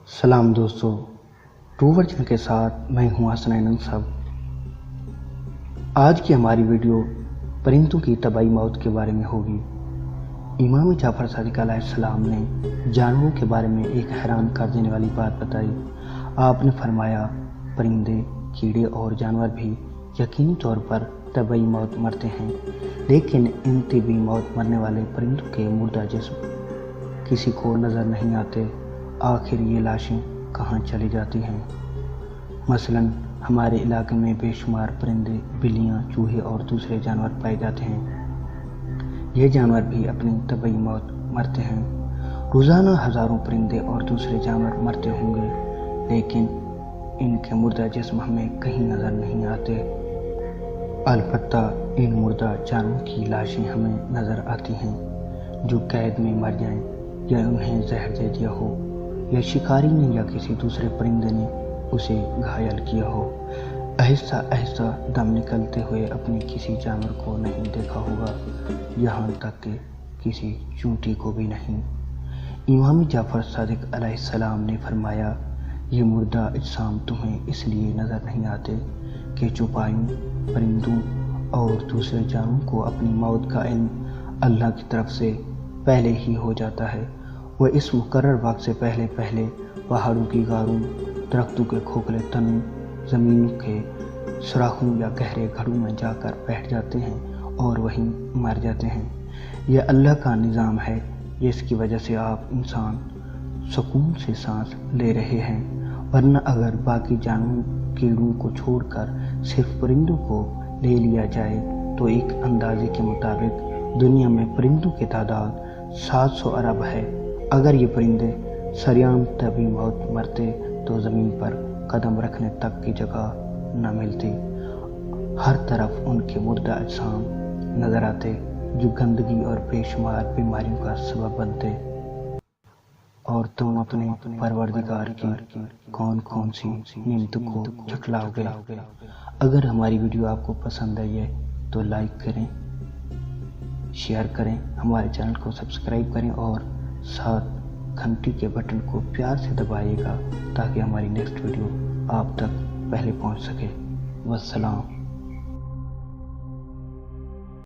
सलाम दोस्तों, to version के साथ मैं हूं हसनैन सब। आज की हमारी वीडियो परिंदों की तबाही मौत के बारे में होगी। इमाम जाफर सादिक अलैहिस्सलाम ने जानवरों के बारे में एक हैरान कर देने वाली बात बताई। आपने फरमाया, परिंदे, कीड़े और जानवर भी यकीनी तौर पर तबाही मौत मरते हैं, लेकिन इन तबाही मौत मरने वाले परिंदों के मुर्दा जिस्म किसी को नज़र नहीं आते। आखिर ये लाशें कहाँ चली जाती हैं? मसलन हमारे इलाके में बेशुमार परिंदे, बिल्लियाँ, चूहे और दूसरे जानवर पाए जाते हैं। ये जानवर भी अपनी तबाही मौत मरते हैं। रोज़ाना हज़ारों परिंदे और दूसरे जानवर मरते होंगे, लेकिन इनके मुर्दा जिस्म हमें कहीं नज़र नहीं आते। अलबत्ता इन मुर्दा जानवरों की लाशें हमें नज़र आती हैं, जो कैद में मर जाएं, या उन्हें जहर दे दिया हो, या शिकारी ने या किसी दूसरे परिंदे ने उसे घायल किया हो। आहिस्ता आहिस्ता दम निकलते हुए अपने किसी जानवर को नहीं देखा होगा, यहाँ तक कि किसी चूंटी को भी नहीं। इमाम जाफर सादिक अलैहिस्सलाम ने फरमाया, ये मुर्दा अजसाम तुम्हें इसलिए नज़र नहीं आते कि चौपाइयों, परिंदों और दूसरे जानवरों को अपनी मौत का इल्म अल्लाह की तरफ से पहले ही हो जाता है। वह इस मुकर्रर वक्त से पहले पहले पहाड़ों की गारों, दरख्तों के खोखले तनों, ज़मीनों के सुराखों या गहरे घड़ों में जाकर बैठ जाते हैं और वहीं मर जाते हैं। यह अल्लाह का निज़ाम है, जिसकी वजह से आप इंसान सुकून से सांस ले रहे हैं। वरना अगर बाकी जानवरों, कीड़ों को छोड़कर सिर्फ परिंदों को ले लिया जाए तो एक अंदाजे के मुताबिक दुनिया में परिंदों की तादाद 700 अरब है। अगर ये परिंदे सरेआम तबाही मौत मरते तो ज़मीन पर कदम रखने तक की जगह न मिलती। हर तरफ उनके मुर्दा अजसाम नज़र आते, जो गंदगी और बेशुमार बीमारियों का सबब बनते। और तुम अपने परवरदिगार की कौन कौन सी नेमतों को झुठलाओगे। अगर हमारी वीडियो आपको पसंद आई है तो लाइक करें, शेयर करें, हमारे चैनल को सब्सक्राइब करें और साथ घंटी के बटन को प्यार से दबाइएगा, ताकि हमारी नेक्स्ट वीडियो आप तक पहले पहुंच सके। वस्सलाम।